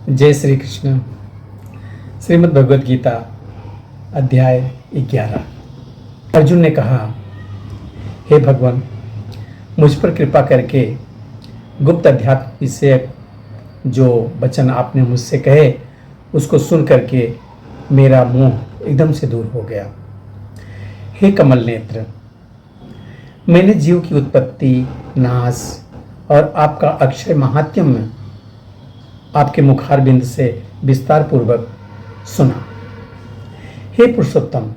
जय श्री कृष्ण। श्रीमद् भगवद गीता अध्याय 11। अर्जुन ने कहा, हे भगवान, मुझ पर कृपा करके गुप्त अध्यात्म विषयक जो वचन आपने मुझसे कहे उसको सुन करके मेरा मोह एकदम से दूर हो गया। हे कमल नेत्र, मैंने जीव की उत्पत्ति, नाश और आपका अक्षय महात्म्य आपके मुखारबिंद से विस्तार पूर्वक सुना। हे पुरुषोत्तम,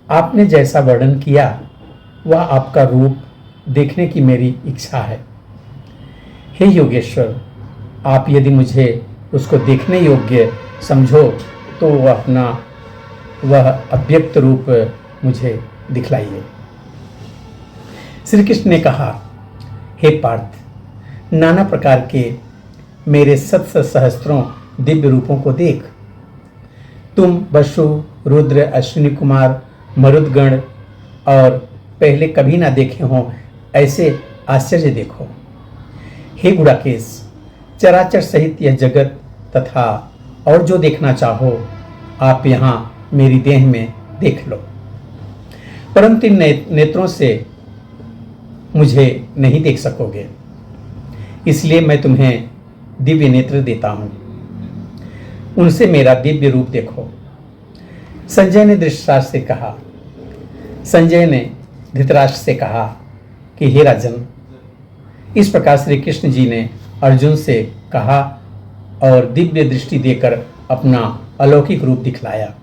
आपने जैसा वर्णन किया वह आपका रूप देखने की मेरी इच्छा है। हे योगेश्वर, आप यदि मुझे उसको देखने योग्य समझो तो वह अव्यक्त रूप मुझे दिखलाइए। श्री कृष्ण ने कहा, हे पार्थ, नाना प्रकार के मेरे सत सहस्त्रों दिव्य रूपों को देख। तुम वसु, रुद्र, अश्विनी कुमार, मरुदगण और पहले कभी ना देखे हों ऐसे आश्चर्य देखो। हे गुड़ाकेश, चराचर सहित यह जगत तथा और जो देखना चाहो आप यहाँ मेरी देह में देख लो, परंतु इन नेत्रों से मुझे नहीं देख सकोगे, इसलिए मैं तुम्हें दिव्य नेत्र देता हूं, उनसे मेरा दिव्य रूप देखो। संजय ने धृतराष्ट्र से कहा कि हे राजन, इस प्रकार श्री कृष्ण जी ने अर्जुन से कहा और दिव्य दृष्टि देकर अपना अलौकिक रूप दिखलाया।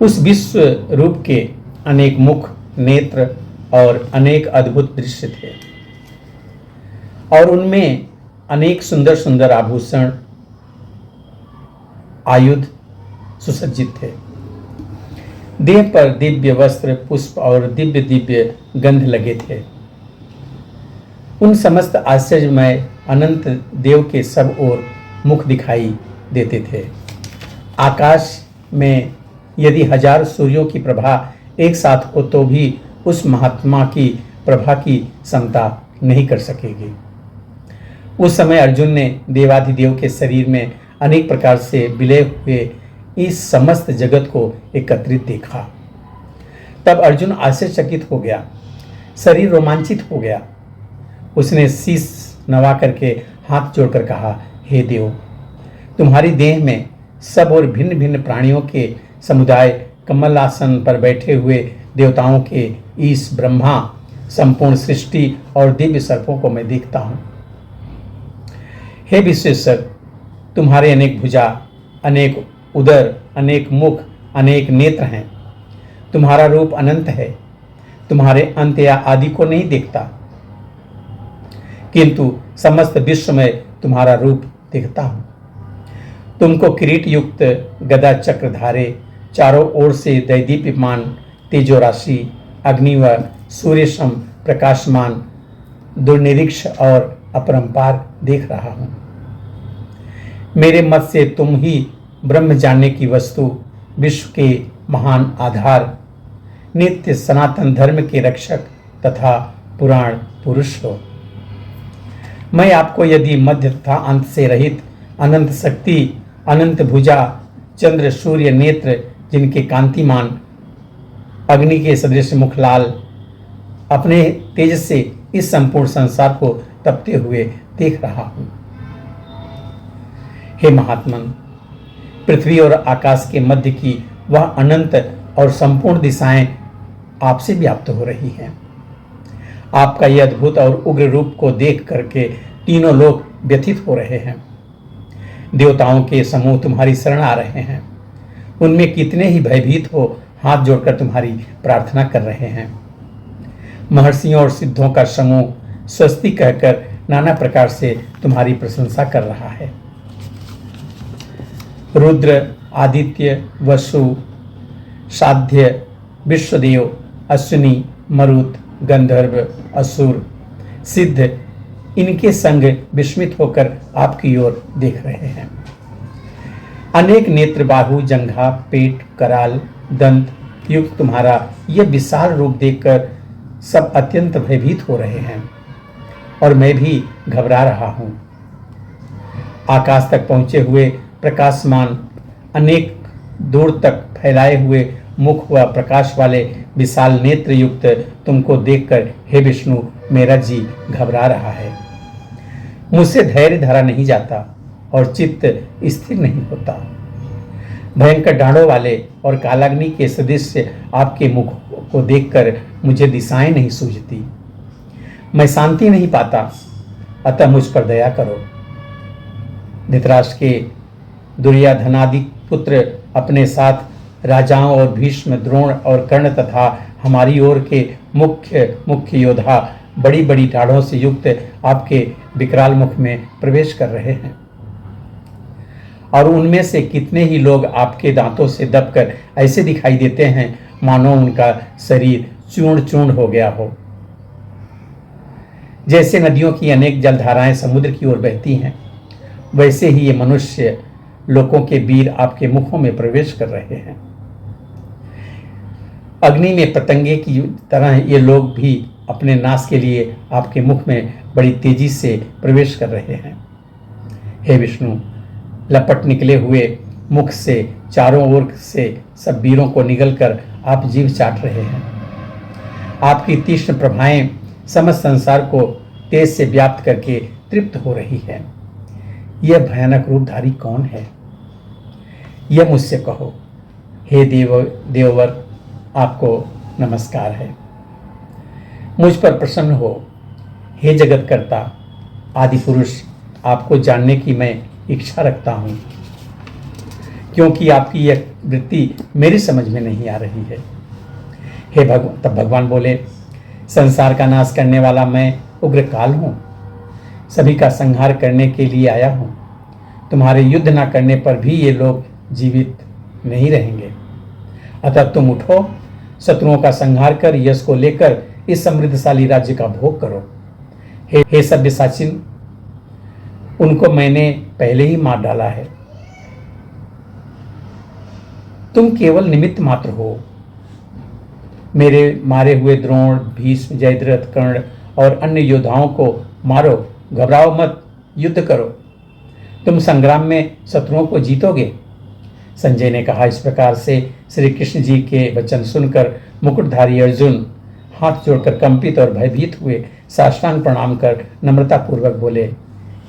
उस विश्व रूप के अनेक मुख, नेत्र और अनेक अद्भुत दृश्य थे और उनमें अनेक सुंदर सुंदर आभूषण, आयुध सुसज्जित थे। देह पर दिव्य वस्त्र, पुष्प और दिव्य दिव्य गंध लगे थे। उन समस्त आश्चर्यमय अनंत देव के सब ओर मुख दिखाई देते थे। आकाश में यदि 1000 सूर्यों की प्रभा एक साथ हो तो भी उस महात्मा की प्रभा की समता नहीं कर सकेगी। उस समय अर्जुन ने देवाधिदेव के शरीर में अनेक प्रकार से विलय हुए इस समस्त जगत को एकत्रित देखा। तब अर्जुन आश्चर्यचकित हो गया, शरीर रोमांचित हो गया। उसने शीश नवा करके हाथ जोड़कर कहा, हे देव, तुम्हारी देह में सब और भिन्न भिन्न प्राणियों के समुदाय, कमलासन पर बैठे हुए देवताओं के ईश, ब्रह्मा, संपूर्ण सृष्टि और दिव्य सर्पों को मैं देखता हूँ। हे विश्वेश्वर, तुम्हारे अनेक भुजा, अनेक उदर, अनेक मुख, अनेक नेत्र हैं। तुम्हारा रूप अनंत है, तुम्हारे अंत या आदि को नहीं देखता, किंतु समस्त विश्व में तुम्हारा रूप देखता हूं। तुमको किरीट युक्त गदा चक्रधारे, चारों ओर से दैदीप्यमान तेजो राशि, अग्नि व सूर्य सम प्रकाशमान, दुर्निरीक्ष और अपरंपार देख रहा हूं। मेरे मत से तुम ही ब्रह्म जानने की वस्तु, विश्व के महान आधार, नित्य सनातन धर्म के रक्षक तथा पुराण पुरुष हो। मैं आपको यदि मध्य तथा अंत से रहित अनंत शक्ति, अनंत भुजा, चंद्र, सूर्य नेत्र जिनके कांतिमान, अग्नि के सदृश मुखलाल, अपने तेज से इस संपूर्ण संसार को तपते हुए देख रहा हूं। हे महात्मन, पृथ्वी और आकाश के मध्य की वह अनंत और संपूर्ण दिशाएं आपसे व्याप्त हो रही हैं। आपका यह अद्भुत और उग्र रूप को देख करके तीनों लोग व्यथित हो रहे हैं। देवताओं के समूह तुम्हारी शरण आ रहे हैं। उनमें कितने ही भयभीत हो हाथ जोड़कर तुम्हारी प्रार्थना कर रहे हैं। महर्षियों और सिद्धों का समूह स्वस्ति कहकर नाना प्रकार से तुम्हारी प्रशंसा कर रहा है। रुद्र, आदित्य, वसु, साध्य, विश्वदेव, अश्विनी, मरुत, गंधर्व, असुर, सिद्ध इनके संग विस्मित होकर आपकी ओर देख रहे हैं। अनेक नेत्र, बाहु, जंघा, पेट, कराल, दंत युक्त तुम्हारा यह विशाल रूप देखकर सब अत्यंत भयभीत हो रहे हैं और मैं भी घबरा रहा हूं। आकाश तक पहुंचे हुए प्रकाशमान अनेक दूर तक फैलाए हुए मुख व प्रकाश वाले विशाल नेत्र युक्त तुमको देखकर हे विष्णु मेरा जी घबरा रहा है। मुझसे धैर्य धरा नहीं जाता और चित्त स्थिर नहीं होता। भयंकर डांडों वाले और कालाग्नि के सदृश आपके मुख को देखकर मुझे दिशाएं नहीं सूझती। मैं शांति नहीं पाता, अतः मुझ पर दया करो। धृतराष्ट्र के दुर्योधनादि पुत्र अपने साथ राजाओं और भीष्म, द्रोण और कर्ण तथा हमारी ओर के मुख्य मुख्य योद्धा बड़ी बड़ी ठाढ़ों से युक्त आपके विकराल मुख में प्रवेश कर रहे हैं, और उनमें से कितने ही लोग आपके दांतों से दबकर ऐसे दिखाई देते हैं मानो उनका शरीर चूर्ण चूर्ण हो गया हो। जैसे नदियों की अनेक जलधाराएं समुद्र की ओर बहती हैं, वैसे ही ये मनुष्य लोगों के वीर आपके मुखों में प्रवेश कर रहे हैं। अग्नि में पतंगे की तरह ये लोग भी अपने नाश के लिए आपके मुख में बड़ी तेजी से प्रवेश कर रहे हैं। हे विष्णु, लपट निकले हुए मुख से चारों ओर से सब वीरों को निगलकर आप जीभ चाट रहे हैं। आपकी तीक्ष्ण प्रभाएं समस्त संसार को तेज से व्याप्त करके तृप्त हो रही है। यह भयानक रूपधारी कौन है, यह मुझसे कहो। हे देववर, आपको नमस्कार है। मुझ पर प्रसन्न हो। हे जगतकर्ता आदि पुरुष, आपको जानने की मैं इच्छा रखता हूँ, क्योंकि आपकी यह वृत्ति मेरी समझ में नहीं आ रही है। हे तब भगवान बोले, संसार का नाश करने वाला मैं उग्रकाल हूँ, सभी का संहार करने के लिए आया हूँ। तुम्हारे युद्ध न करने पर भी ये लोग जीवित नहीं रहेंगे, अतः तुम उठो, शत्रुओं का संहार कर यश को लेकर इस समृद्धशाली राज्य का भोग करो। हे सव्यसाचिन, उनको मैंने पहले ही मार डाला है, तुम केवल निमित्त मात्र हो। मेरे मारे हुए द्रोण, भीष्म, जयद्रथ, कर्ण और अन्य योद्धाओं को मारो, घबराओ मत, युद्ध करो, तुम संग्राम में शत्रुओं को जीतोगे। संजय ने कहा। इस प्रकार से श्री कृष्ण जी के वचन सुनकर मुकुटधारी अर्जुन हाथ जोड़कर कंपित और भयभीत हुए साष्टांग प्रणाम कर नम्रतापूर्वक बोले,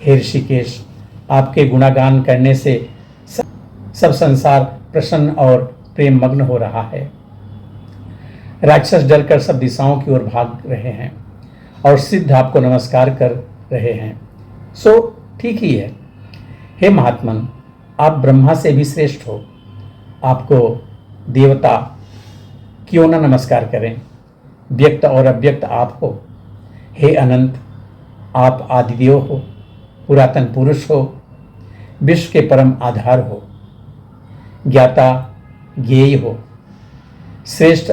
हे ऋषिकेश, आपके गुणागान करने से सब संसार प्रसन्न और प्रेम मग्न हो रहा है। राक्षस डरकर सब दिशाओं की ओर भाग रहे हैं और सिद्ध आपको नमस्कार कर रहे हैं, सो ठीक ही है। हे महात्मन, आप ब्रह्मा से भी श्रेष्ठ हो, आपको देवता क्यों न नमस्कार करें। व्यक्त और अव्यक्त आप हो। हे अनंत, आप आदिदेव हो, पुरातन पुरुष हो, विश्व के परम आधार हो, ज्ञाता ज्ञेय हो, श्रेष्ठ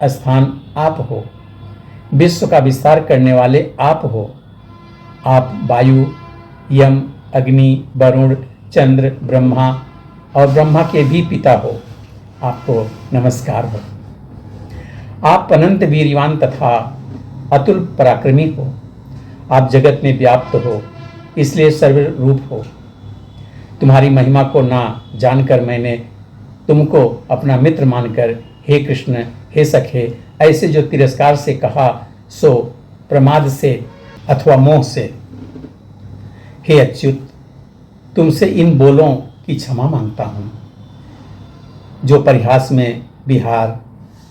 स्थान आप हो, विश्व का विस्तार करने वाले आप हो। आप वायु, यम, अग्नि, वरुण, चंद्र, ब्रह्मा और ब्रह्मा के भी पिता हो, आपको नमस्कार हो। आप अनंत वीरवान तथा अतुल पराक्रमी हो, आप जगत में व्याप्त हो, इसलिए सर्वरूप हो। तुम्हारी महिमा को ना जानकर मैंने तुमको अपना मित्र मानकर हे कृष्ण, हे सखे, ऐसे जो तिरस्कार से कहा सो प्रमाद से अथवा मोह से। हे अच्युत, तुमसे इन बोलों की क्षमा मांगता हूँ। जो परिहास में विहार,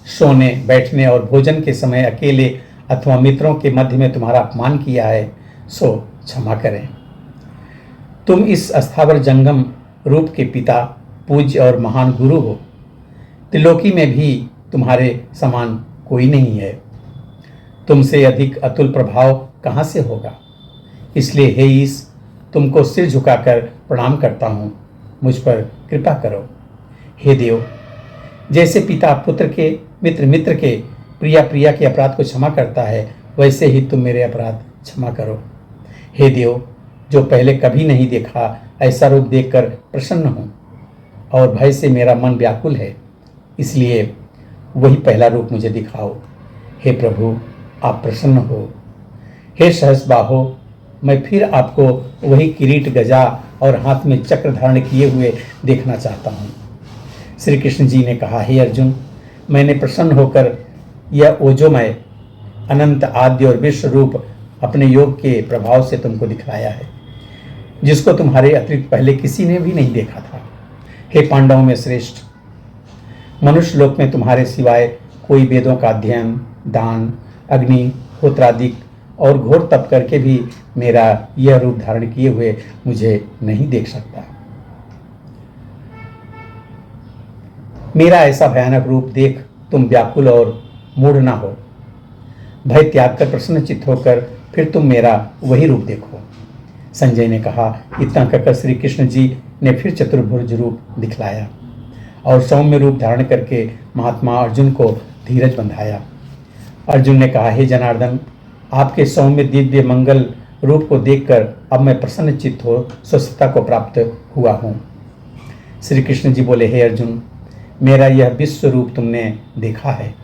सोने, बैठने और भोजन के समय अकेले अथवा मित्रों के मध्य में तुम्हारा अपमान किया है, सो क्षमा करें। तुम इस अस्थावर जंगम रूप के पिता, पूज्य और महान गुरु हो। त्रिलोकी में भी तुम्हारे समान कोई नहीं है। तुमसे अधिक अतुल प्रभाव कहाँ से होगा। इसलिए हे ईश, तुमको सिर झुकाकर प्रणाम करता हूँ, मुझ पर कृपा करो। हे देव, जैसे पिता पुत्र के, मित्र मित्र के, प्रिया प्रिया के अपराध को क्षमा करता है, वैसे ही तुम मेरे अपराध क्षमा करो। हे देव, जो पहले कभी नहीं देखा ऐसा रूप देखकर प्रसन्न हूँ और भय से मेरा मन व्याकुल है, इसलिए वही पहला रूप मुझे दिखाओ। हे प्रभु, आप प्रसन्न हो। हे सहस्रबाहो, मैं फिर आपको वही किरीट गजा और हाथ में चक्र धारण किए हुए देखना चाहता हूँ। श्री कृष्ण जी ने कहा, हे अर्जुन, मैंने प्रसन्न होकर यह ओजोमय अनंत आद्य और विश्व रूप अपने योग के प्रभाव से तुमको दिखलाया है, जिसको तुम्हारे अतिरिक्त पहले किसी ने भी नहीं देखा था। हे पांडवों में श्रेष्ठ, मनुष्य लोक में तुम्हारे सिवाय कोई वेदों का अध्ययन, दान, अग्नि होत्रादिक और घोर तप करके भी मेरा यह रूप धारण किए हुए मुझे नहीं देख सकता। मेरा ऐसा भयानक रूप देख तुम व्याकुल और मूढ़ ना हो। भय त्याग कर प्रसन्नचित्त होकर फिर तुम मेरा वही रूप देखो। संजय ने कहा। इतना कहकर श्री कृष्ण जी ने फिर चतुर्भुज रूप दिखलाया और सौम्य रूप धारण करके महात्मा अर्जुन को धीरज बंधाया। अर्जुन ने कहा, हे जनार्दन, आपके सौम्य दिव्य मंगल रूप को देखकर अब मैं प्रसन्नचित्त हो स्वस्थता को प्राप्त हुआ हूँ। श्री कृष्ण जी बोले, हे अर्जुन, मेरा यह विश्व रूप तुमने देखा है,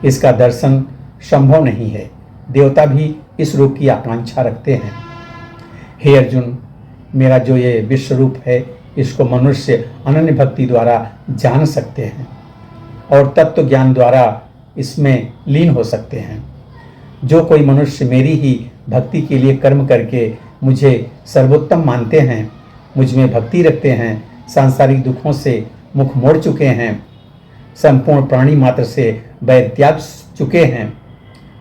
इसका दर्शन संभव नहीं है। देवता भी इस रूप की आकांक्षा रखते हैं। हे अर्जुन, मेरा जो ये विश्व रूप है, इसको मनुष्य अनन्य भक्ति द्वारा जान सकते हैं और तत्व ज्ञान द्वारा इसमें लीन हो सकते हैं। जो कोई मनुष्य मेरी ही भक्ति के लिए कर्म करके मुझे सर्वोत्तम मानते हैं, मुझ में भक्ति रखते हैं, सांसारिक दुखों से मुख मोड़ चुके हैं, संपूर्ण प्राणी मात्र से वैर त्याग चुके हैं,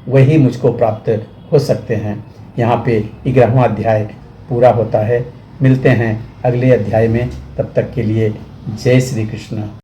वही मुझको प्राप्त हो सकते हैं। यहाँ पे 11वां अध्याय पूरा होता है। मिलते हैं अगले अध्याय में, तब तक के लिए जय श्री कृष्ण।